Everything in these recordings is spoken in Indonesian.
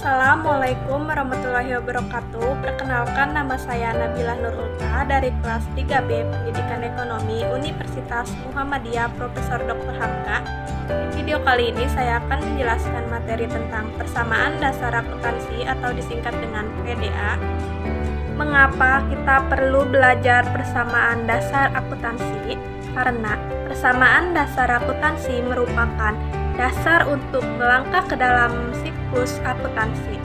Assalamualaikum warahmatullahi wabarakatuh. Perkenalkan, nama saya Nabila Nurulta dari kelas 3B Pendidikan Ekonomi Universitas Muhammadiyah Profesor Dr. Hamka. Di video kali ini saya akan menjelaskan materi tentang persamaan dasar akuntansi atau disingkat dengan PDA. Mengapa kita perlu belajar persamaan dasar akuntansi? Karena persamaan dasar akuntansi merupakan dasar untuk melangkah ke dalam siklus akuntansi.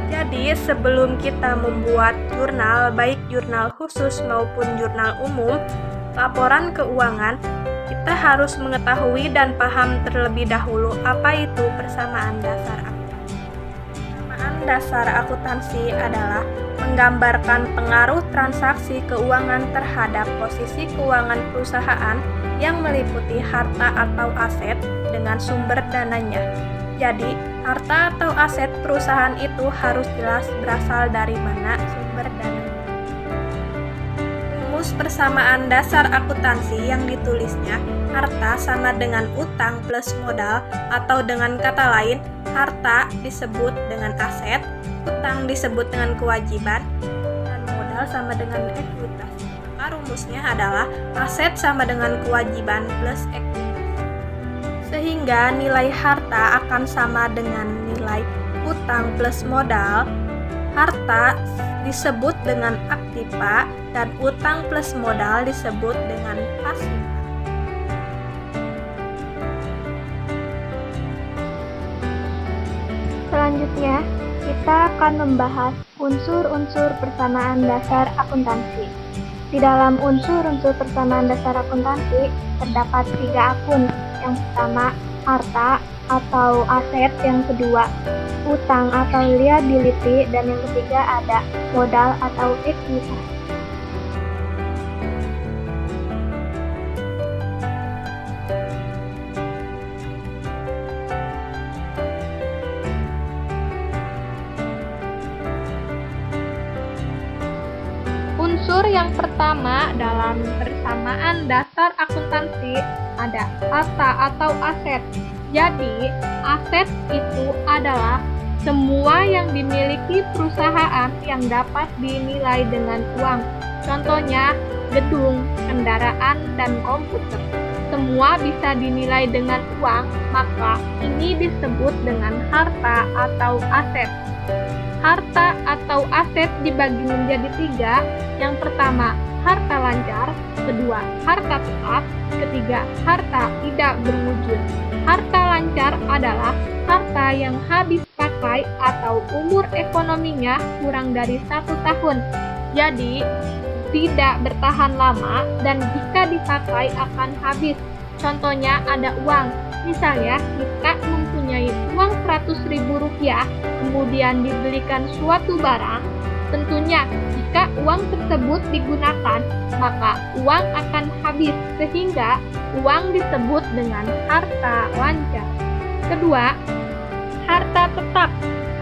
Jadi, sebelum kita membuat jurnal, baik jurnal khusus maupun jurnal umum, laporan keuangan, kita harus mengetahui dan paham terlebih dahulu apa itu persamaan dasar akuntansi. Persamaan dasar akuntansi adalah menggambarkan pengaruh transaksi keuangan terhadap posisi keuangan perusahaan yang meliputi harta atau aset dengan sumber dananya. Jadi, harta atau aset perusahaan itu harus jelas berasal dari mana sumber dananya. Rumus persamaan dasar akuntansi yang ditulisnya, harta sama dengan utang plus modal, atau dengan kata lain, harta disebut dengan aset, utang disebut dengan kewajiban, dan modal sama dengan ekuitas. Maka rumusnya adalah aset sama dengan kewajiban plus ekuitas. Sehingga nilai harta akan sama dengan nilai utang plus modal. Harta disebut dengan aktiva dan utang plus modal disebut dengan pasiva. Selanjutnya, kita akan membahas unsur-unsur persamaan dasar akuntansi. Di dalam unsur-unsur persamaan dasar akuntansi, terdapat 3 akun. Yang pertama, harta atau aset, yang kedua, utang atau liability, dan yang ketiga ada modal atau ekuitas. Unsur yang pertama dalam persamaan dasar akuntansi ada harta atau aset. Jadi, aset itu adalah semua yang dimiliki perusahaan yang dapat dinilai dengan uang. Contohnya, gedung, kendaraan, dan komputer. Semua bisa dinilai dengan uang, maka ini disebut dengan harta atau aset. Harta atau aset dibagi menjadi 3. Yang pertama, harta lancar, kedua, harta tetap, ketiga, harta tidak berwujud. Harta lancar adalah harta yang habis pakai atau umur ekonominya kurang dari 1 tahun. Jadi, tidak bertahan lama dan jika dipakai akan habis. Contohnya ada uang. Misalnya, kita mempunyai uang Rp100.000, kemudian dibelikan suatu barang. Tentunya, jika uang tersebut digunakan, maka uang akan habis, sehingga uang disebut dengan harta lancar. Kedua, harta tetap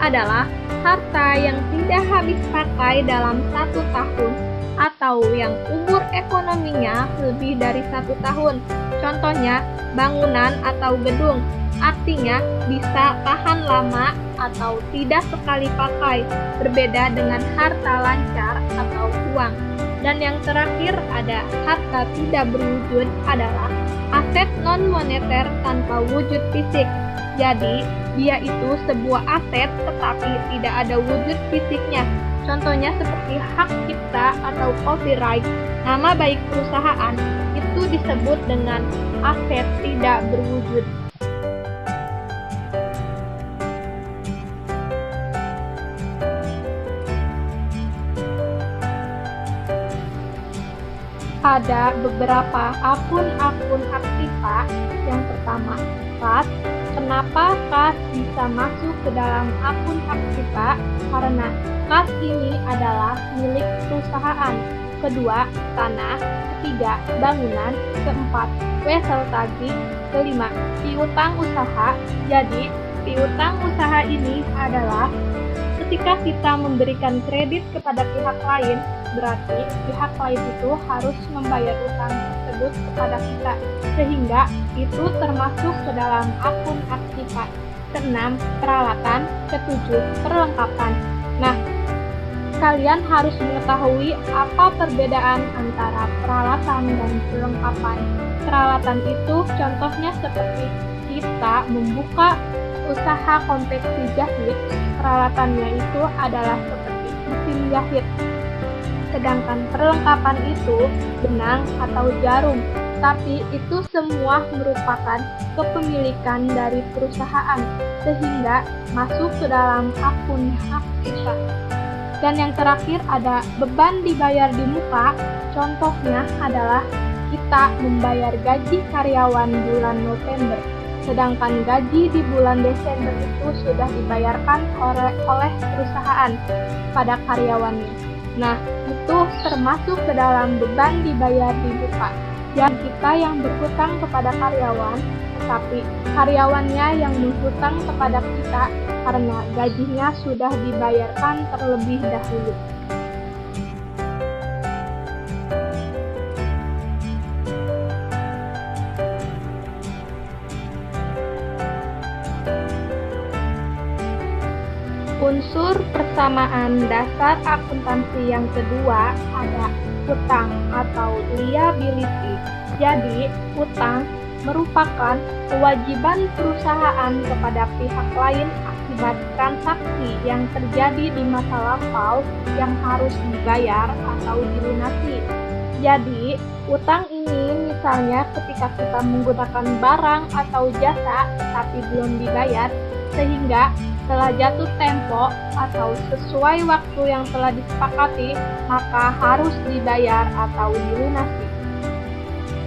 adalah harta yang tidak habis pakai dalam 1 tahun atau yang umur ekonominya lebih dari 1 tahun. Contohnya, bangunan atau gedung. Artinya bisa tahan lama atau tidak sekali pakai, berbeda dengan harta lancar atau uang. Dan yang terakhir ada harta tidak berwujud adalah aset non-moneter tanpa wujud fisik. Jadi, dia itu sebuah aset tetapi tidak ada wujud fisiknya. Contohnya seperti hak cipta atau copyright. Nama baik perusahaan itu disebut dengan aset tidak berwujud. Ada beberapa akun-akun aktiva. Yang pertama, kas. Kenapa kas bisa masuk ke dalam akun aktiva? Karena kas ini adalah milik perusahaan. Kedua, tanah. Ketiga, bangunan. Keempat, wesel tagih. Kelima, piutang usaha. Jadi, piutang usaha ini adalah ketika kita memberikan kredit kepada pihak lain, berarti pihak lain itu harus membayar utang tersebut kepada kita, sehingga itu termasuk ke dalam akun aktiva. keenam peralatan, ketujuh perlengkapan. Nah, kalian harus mengetahui apa perbedaan antara peralatan dan perlengkapan. Peralatan itu contohnya seperti kita membuka usaha konveksi jahit, peralatannya itu adalah seperti mesin jahit. Sedangkan perlengkapan itu benang atau jarum, tapi itu semua merupakan kepemilikan dari perusahaan, sehingga masuk ke dalam akun hak kita. Dan yang terakhir ada beban dibayar di muka, contohnya adalah kita membayar gaji karyawan bulan November, sedangkan gaji di bulan Desember itu sudah dibayarkan oleh perusahaan pada karyawannya. Nah, itu termasuk ke dalam beban dibayar di muka. Dan kita yang berhutang kepada karyawan, tetapi karyawannya yang menghutang kepada kita karena gajinya sudah dibayarkan terlebih dahulu. Unsur persamaan dasar akuntansi yang kedua ada hutang atau liability. Jadi, hutang merupakan kewajiban perusahaan kepada pihak lain akibat transaksi yang terjadi di masa lampau yang harus dibayar atau dilunasi. Jadi, hutang ini misalnya ketika kita menggunakan barang atau jasa tapi belum dibayar, sehingga setelah jatuh tempo atau sesuai waktu yang telah disepakati, maka harus dibayar atau dilunasi.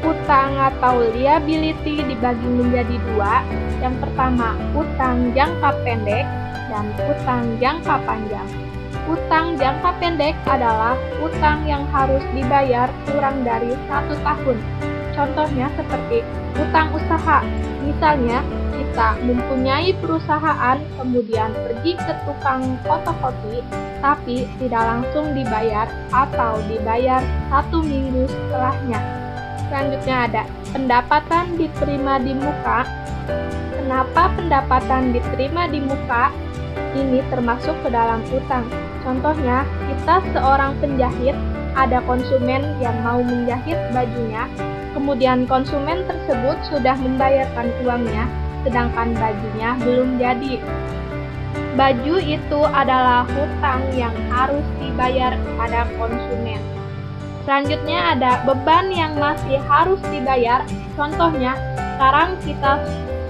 Utang atau liability dibagi menjadi dua. Yang pertama, utang jangka pendek dan utang jangka panjang. Utang jangka pendek adalah utang yang harus dibayar kurang dari 1 tahun. Contohnya seperti utang usaha. Misalnya, kita mempunyai perusahaan, kemudian pergi ke tukang fotokopi, tapi tidak langsung dibayar atau dibayar 1 minggu setelahnya. Selanjutnya ada pendapatan diterima di muka. Kenapa pendapatan diterima di muka? Ini termasuk ke dalam utang. Contohnya, kita seorang penjahit, ada konsumen yang mau menjahit bajunya, kemudian konsumen tersebut sudah membayarkan uangnya, sedangkan bajunya belum jadi. Baju itu adalah hutang yang harus dibayar kepada konsumen. Selanjutnya ada beban yang masih harus dibayar. Contohnya, sekarang kita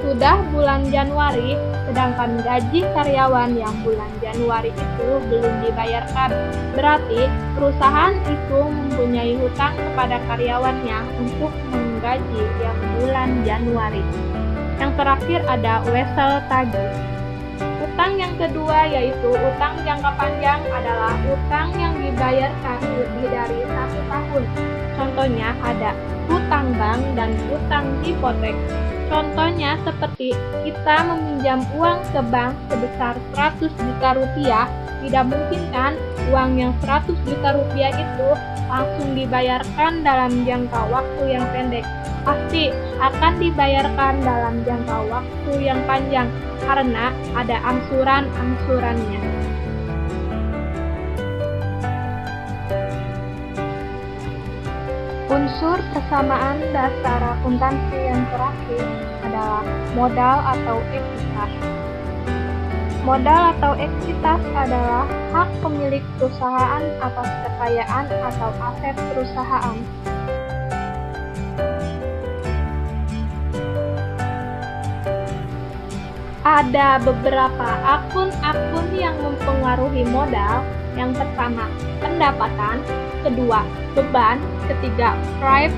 sudah bulan Januari, sedangkan gaji karyawan yang bulan Januari itu belum dibayarkan. Berarti perusahaan itu mempunyai hutang kepada karyawannya untuk menggaji yang bulan Januari. Yang terakhir ada wesel tagih. Utang yang kedua yaitu utang jangka panjang adalah utang yang dibayarkan lebih dari 1 tahun. Contohnya ada hutang bank dan hutang hipotek. Contohnya seperti kita meminjam uang ke bank sebesar 100 juta rupiah, tidak mungkin kan uang yang 100 juta rupiah itu langsung dibayarkan dalam jangka waktu yang pendek. Pasti akan dibayarkan dalam jangka waktu yang panjang karena ada angsuran-angsurannya. Unsur persamaan dasar akuntansi yang terakhir adalah modal atau ekuitas. Modal atau ekuitas adalah hak pemilik perusahaan atas kekayaan atau aset perusahaan. Ada beberapa akun-akun yang mempengaruhi modal. Yang pertama, pendapatan. Kedua, beban. Ketiga, price.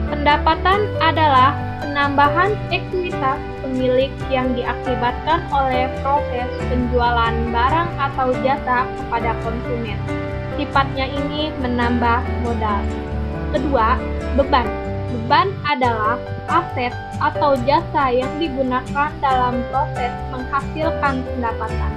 Pendapatan adalah penambahan ekuitas pemilik yang diakibatkan oleh proses penjualan barang atau jasa kepada konsumen. Sifatnya ini menambah modal. Kedua, beban. Beban adalah aset atau jasa yang digunakan dalam proses menghasilkan pendapatan.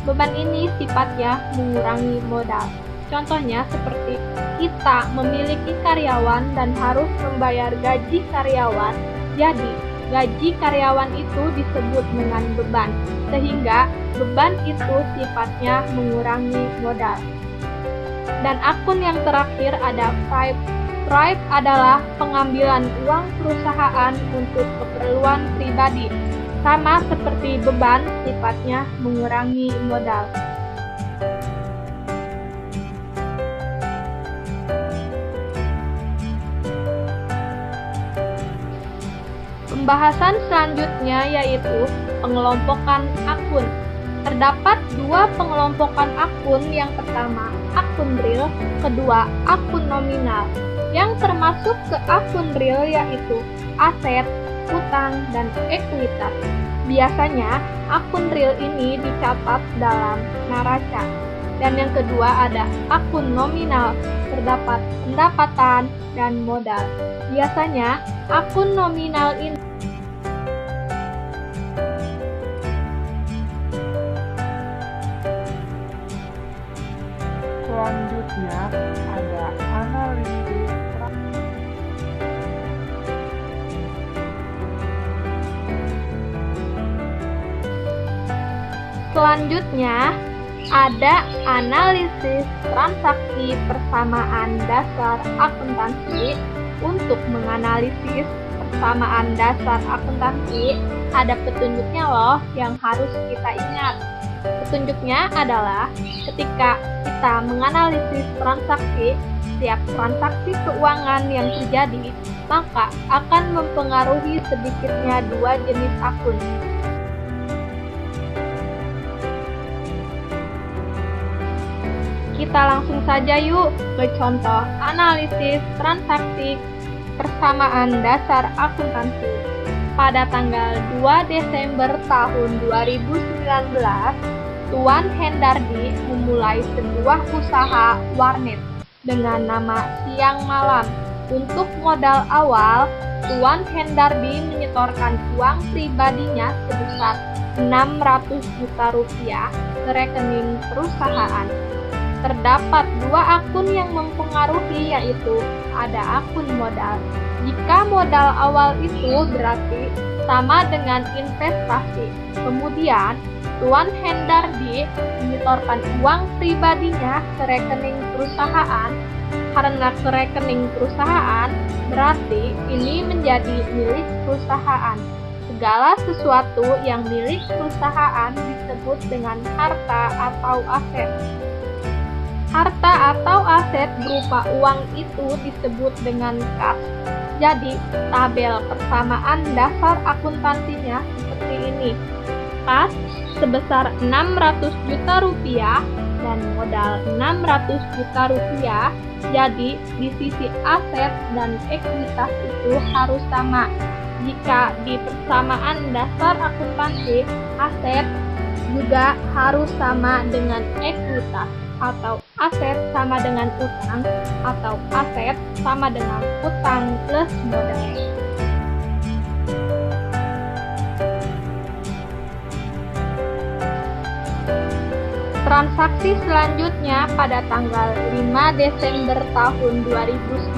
Beban ini sifatnya mengurangi modal. Contohnya seperti kita memiliki karyawan dan harus membayar gaji karyawan, jadi gaji karyawan itu disebut dengan beban, sehingga beban itu sifatnya mengurangi modal. Dan akun yang terakhir ada bribe. Bribe adalah pengambilan uang perusahaan untuk keperluan pribadi. Sama seperti beban, sifatnya mengurangi modal. Pembahasan selanjutnya yaitu pengelompokan akun. Terdapat dua pengelompokan akun, yang pertama akun real, kedua akun nominal. Yang termasuk ke akun real yaitu aset, utang, dan ekuitas. Biasanya akun real ini dicatat dalam neraca. Dan yang kedua ada akun nominal, terdapat pendapatan dan modal. Biasanya akun nominal ini selanjutnya ada analisis Selanjutnya ada analisis transaksi persamaan dasar akuntansi. Untuk menganalisis persamaan dasar akuntansi, ada petunjuknya loh yang harus kita ingat. Petunjuknya adalah ketika kita menganalisis transaksi, setiap transaksi keuangan yang terjadi, maka akan mempengaruhi sedikitnya dua jenis akun. Kita langsung saja yuk ke contoh analisis transaksi persamaan dasar akuntansi. Pada tanggal 2 Desember tahun 2019, Tuan Hendardi memulai sebuah usaha warnet dengan nama Siang Malam. Untuk modal awal, Tuan Hendardi menyetorkan uang pribadinya sebesar 600 juta rupiah ke rekening perusahaan. Terdapat dua akun yang mempengaruhi, yaitu ada akun modal. Jika modal awal itu berarti sama dengan investasi. Kemudian, Tuan Hendardi menyetorkan uang pribadinya ke rekening perusahaan. Karena ke rekening perusahaan, berarti ini menjadi milik perusahaan. Segala sesuatu yang milik perusahaan disebut dengan harta atau aset. Harta atau aset berupa uang itu disebut dengan kas. Jadi, tabel persamaan dasar akuntansinya seperti ini. Kas sebesar 600 juta rupiah dan modal 600 juta rupiah. Jadi, di sisi aset dan ekuitas itu harus sama. Jika di persamaan dasar akuntansi, aset juga harus sama dengan ekuitas, atau aset sama dengan utang, atau aset sama dengan utang plus modal. Transaksi selanjutnya pada tanggal 5 Desember tahun 2019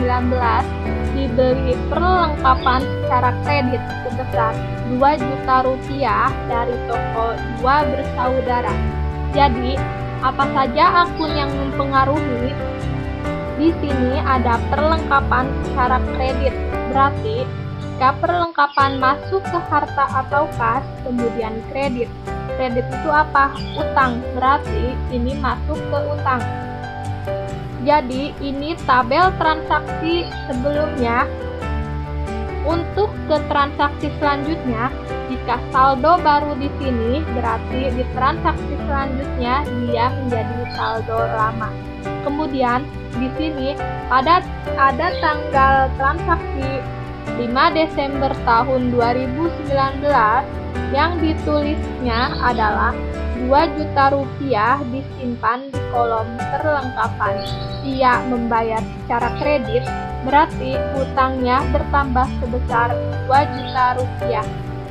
dibeli perlengkapan secara kredit sebesar 2 juta rupiah dari toko Dua Bersaudara. Jadi, apa saja akun yang mempengaruhi? Di sini ada perlengkapan secara kredit. Berarti, jika perlengkapan masuk ke harta atau kas, kemudian kredit. Kredit itu apa? Utang. Berarti ini masuk ke utang. Jadi, ini tabel transaksi sebelumnya. Untuk ke transaksi selanjutnya, jika saldo baru di sini, berarti di transaksi selanjutnya dia menjadi saldo lama. Kemudian di sini ada tanggal transaksi 5 Desember tahun 2019 yang ditulisnya adalah 2 juta rupiah disimpan di kolom perlengkapan. Ia membayar secara kredit, berarti utangnya bertambah sebesar 2 juta rupiah.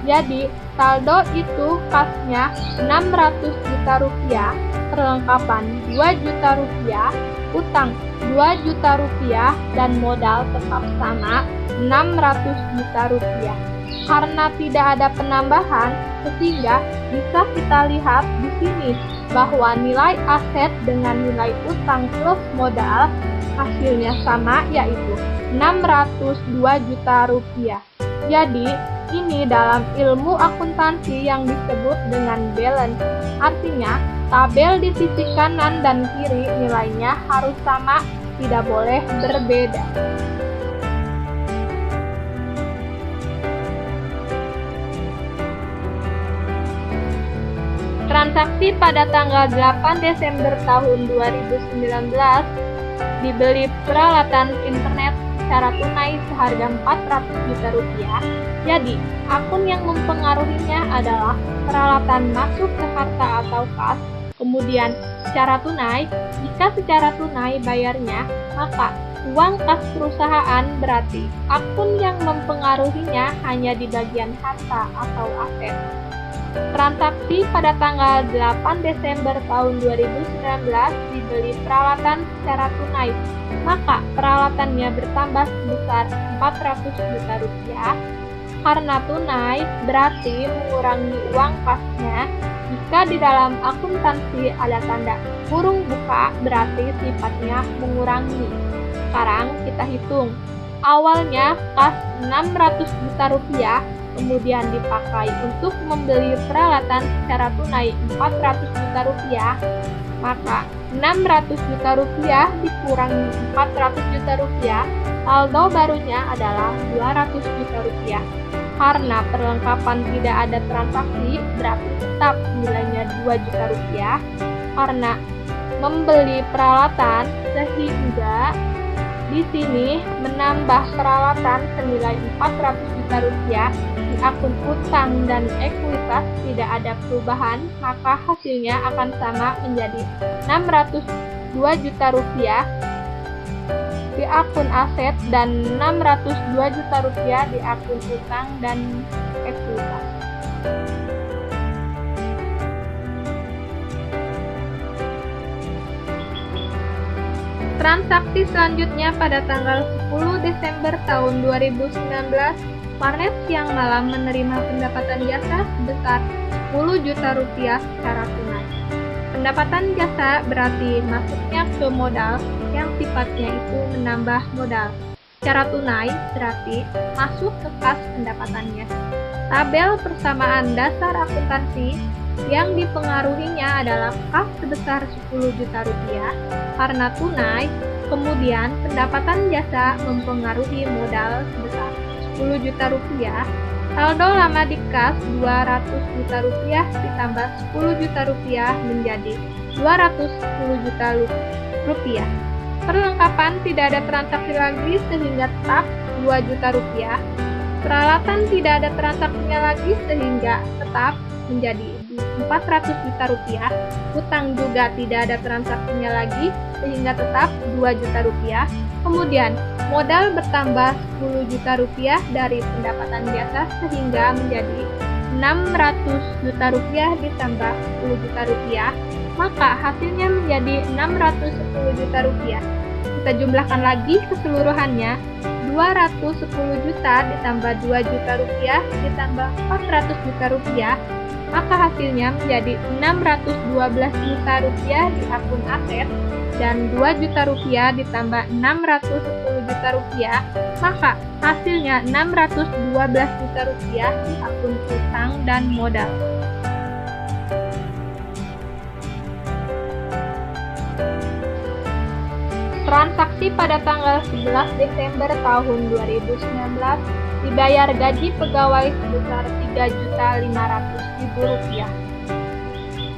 Jadi, saldo itu kasnya 600 juta rupiah, perlengkapan 2 juta rupiah, utang 2 juta rupiah, dan modal tetap sama 600 juta rupiah. karena tidak ada penambahan, sehingga bisa kita lihat di sini bahwa nilai aset dengan nilai utang plus modal hasilnya sama, yaitu 602 juta rupiah. Jadi, ini dalam ilmu akuntansi yang disebut dengan balance. Artinya, tabel di sisi kanan dan kiri nilainya harus sama, tidak boleh berbeda. Transaksi pada tanggal 8 Desember tahun 2019 dibeli peralatan internet secara tunai seharga 400 juta rupiah. Jadi, akun yang mempengaruhinya adalah peralatan masuk ke harta atau kas, kemudian secara tunai. Jika secara tunai bayarnya, maka uang kas perusahaan, berarti akun yang mempengaruhinya hanya di bagian harta atau aset. Transaksi pada tanggal 8 Desember tahun 2019 dibeli peralatan secara tunai, maka peralatannya bertambah sebesar 400 juta rupiah. Karena tunai berarti mengurangi uang kasnya. Jika di dalam akuntansi ada tanda kurung buka, berarti sifatnya mengurangi. Sekarang kita hitung. Awalnya kas 600 juta rupiah, kemudian dipakai untuk membeli peralatan secara tunai 400 juta rupiah, maka 600 juta rupiah dikurangi 400 juta rupiah, saldo barunya adalah 200 juta rupiah. Karena perlengkapan tidak ada transaksi, berarti tetap nilainya 2 juta rupiah. Karena membeli peralatan, sehingga di sini menambah peralatan senilai 400 juta rupiah. Di akun utang dan ekuitas tidak ada perubahan, maka hasilnya akan sama menjadi 602 juta rupiah di akun aset dan 602 juta rupiah di akun utang dan ekuitas. Transaksi selanjutnya pada tanggal 10 Desember tahun 2019, Warnet siang malam menerima pendapatan jasa sebesar 10 juta rupiah secara tunai. Pendapatan jasa berarti masuknya ke modal yang sifatnya itu menambah modal. Secara tunai berarti masuk ke kas pendapatannya. Tabel persamaan dasar akuntansi yang dipengaruhinya adalah kas sebesar 10 juta rupiah karena tunai, kemudian pendapatan jasa mempengaruhi modal sebesar 10 juta rupiah, saldo lama di kas 200 juta rupiah ditambah 10 juta rupiah menjadi 210 juta rupiah. Perlengkapan tidak ada transaksi lagi sehingga tetap 2 juta rupiah. Peralatan tidak ada transaksinya lagi sehingga tetap menjadi 400 juta rupiah. Utang juga tidak ada transaksinya lagi sehingga tetap 2 juta rupiah. Kemudian modal bertambah 10 juta rupiah dari pendapatan jasa sehingga menjadi 600 juta rupiah ditambah 10 juta rupiah, maka hasilnya menjadi 610 juta rupiah. Kita jumlahkan lagi keseluruhannya, 210 juta ditambah 2 juta rupiah ditambah 400 juta rupiah, maka hasilnya menjadi 612 juta rupiah di akun aset dan 2 juta rupiah ditambah 610 juta rupiah, maka hasilnya 612 juta rupiah di akun utang dan modal. Transaksi pada tanggal 11 Desember tahun 2019 dibayar gaji pegawai sebesar Rp3.500.000.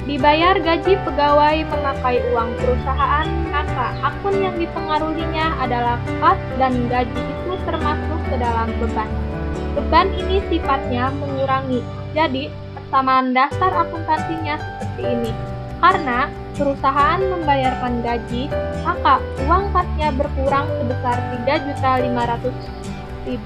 Dibayar gaji pegawai memakai uang perusahaan, maka akun yang dipengaruhinya adalah kas dan gaji itu termasuk ke dalam beban. Beban ini sifatnya mengurangi, jadi persamaan dasar akuntansinya seperti ini. Karena perusahaan membayarkan gaji, maka uang kasnya berkurang sebesar Rp3.500.000.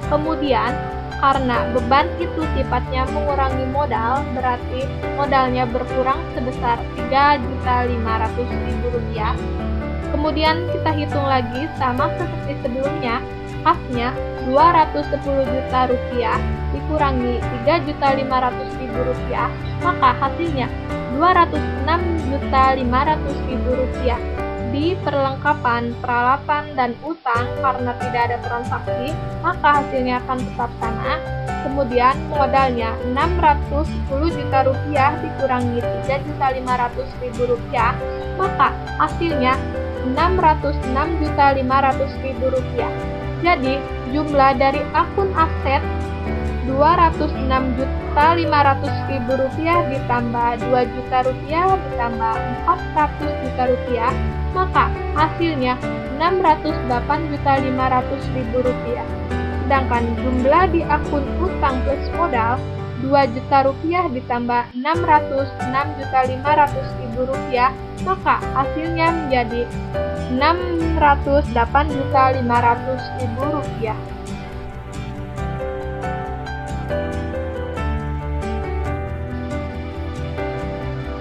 Kemudian, karena beban itu sifatnya mengurangi modal, berarti modalnya berkurang sebesar Rp3.500.000. Kemudian kita hitung lagi sama seperti sebelumnya, kasnya 210 juta rupiah dikurangi 3.500.000 rupiah, maka hasilnya 206.500.000 rupiah. Di perlengkapan peralatan dan utang karena tidak ada transaksi, maka hasilnya akan tetap sama. Kemudian modalnya 610 juta rupiah dikurangi 3.500.000 rupiah, maka hasilnya 606.500.000 rupiah. Jadi jumlah dari akun aset 206.500.000 rupiah ditambah 2 juta rupiah ditambah 400 juta rupiah, maka hasilnya 608.500.000 rupiah. Sedangkan jumlah di akun utang plus modal 2 juta rupiah ditambah 606.500.000 rupiah, maka hasilnya menjadi 608.500.000 rupiah.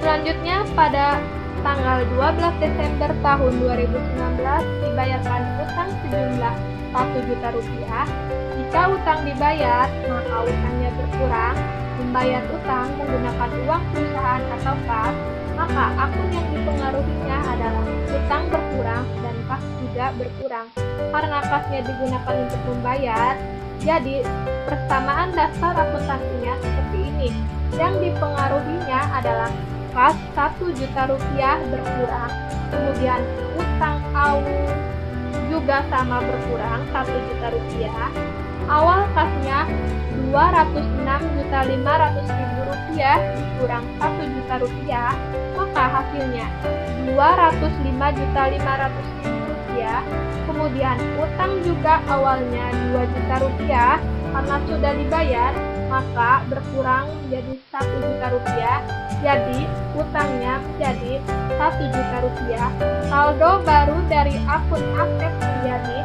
Selanjutnya pada tanggal 12 Desember tahun 2019 dibayarkan utang sejumlah 1 juta rupiah. Jika utang dibayar, maka utangnya berkurang. Membayar utang menggunakan uang perusahaan atau kas, maka akun yang dipengaruhinya adalah utang berkurang dan kas juga berkurang. Karena kasnya digunakan untuk membayar, jadi persamaan dasar akuntansinya seperti ini. Yang dipengaruhinya adalah kas 1 juta rupiah berkurang, kemudian utang AU juga sama berkurang 1 juta rupiah. Awal kasnya 206.500.000 rupiah dikurang 1 juta rupiah, maka hasilnya 205.500.000 rupiah. Kemudian utang juga awalnya 2 juta rupiah, karena sudah dibayar maka berkurang menjadi 1 juta rupiah. Jadi utangnya menjadi 1 juta rupiah. Saldo baru dari akun aset menjadi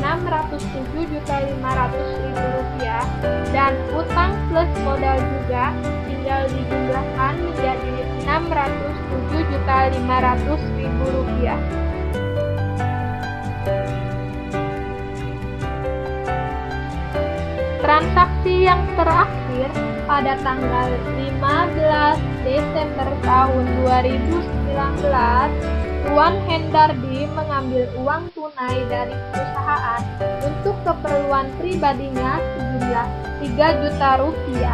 607.500.000 rupiah, dan utang plus modal juga tinggal dijumlahkan menjadi 607.500.000 rupiah. Transaksi yang terakhir pada tanggal 15 Desember tahun 2019, Tuan Hendardi mengambil uang tunai dari perusahaan untuk keperluan pribadinya sejumlah 3 juta rupiah.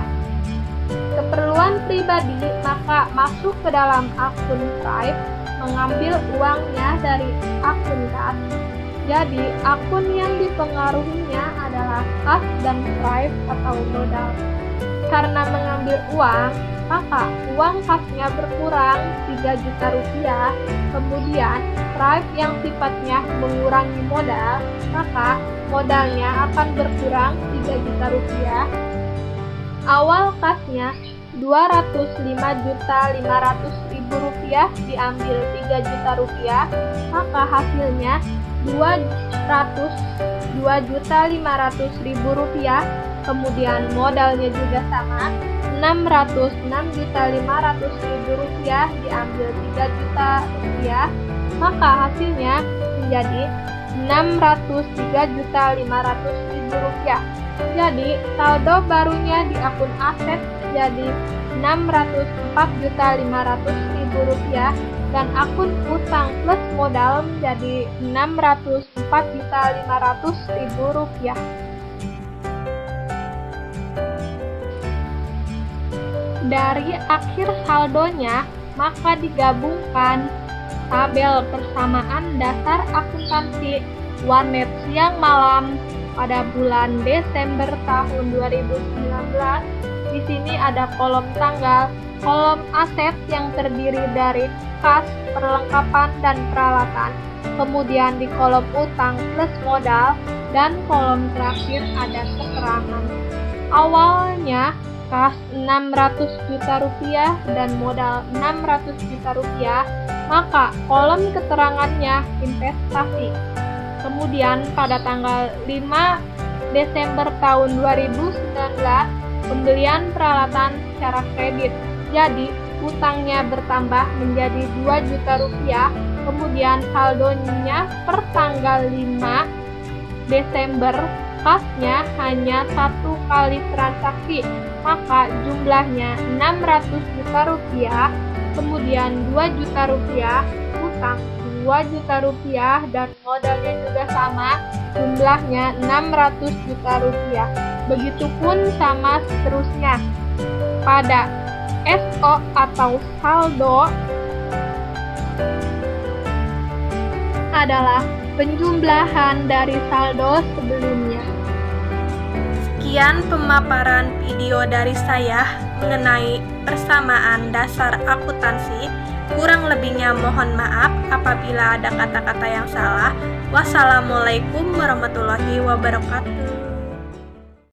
Keperluan pribadi maka masuk ke dalam akun Stripe, mengambil uangnya dari akun kas. Jadi akun yang dipengaruhinya adalah kas dan Stripe atau modal. Karena mengambil uang, maka uang kasnya berkurang 3 juta rupiah. Kemudian Stripe yang sifatnya mengurangi modal, maka modalnya akan berkurang 3 juta rupiah. Awal kasnya 205.500.000 rupiah diambil 3 juta rupiah, maka hasilnya 202.500.000 rupiah. Kemudian modalnya juga sama, 606.500.000 rupiah diambil 3 juta rupiah, maka hasilnya menjadi 603.500.000 rupiah. Jadi saldo barunya di akun aset jadi 604.500.000 rupiah, dan akun utang plus modal menjadi 604.500.000 rupiah. Dari akhir saldonya, maka digabungkan tabel persamaan dasar akuntansi Warnet siang malam pada bulan Desember tahun 2019. Di sini ada kolom tanggal, kolom aset yang terdiri dari kas, perlengkapan, dan peralatan. Kemudian di kolom utang plus modal, dan kolom terakhir ada keterangan. Awalnya kas 600 juta rupiah dan modal 600 juta rupiah, maka kolom keterangannya investasi. Kemudian pada tanggal 5 Desember tahun 2019, pembelian peralatan secara kredit. Jadi utangnya bertambah menjadi 2 juta rupiah. Kemudian saldonya per tanggal 5 Desember kasnya hanya 1 kali transaksi, maka jumlahnya 600 juta rupiah, kemudian 2 juta rupiah, utang 2 juta rupiah, dan modalnya juga sama, jumlahnya 600 juta rupiah. Begitupun sama seterusnya. Pada SO atau saldo adalah penjumlahan dari saldo sebelumnya. Sekian pemaparan video dari saya mengenai persamaan dasar akuntansi. Kurang lebihnya mohon maaf apabila ada kata-kata yang salah. Wassalamualaikum warahmatullahi wabarakatuh.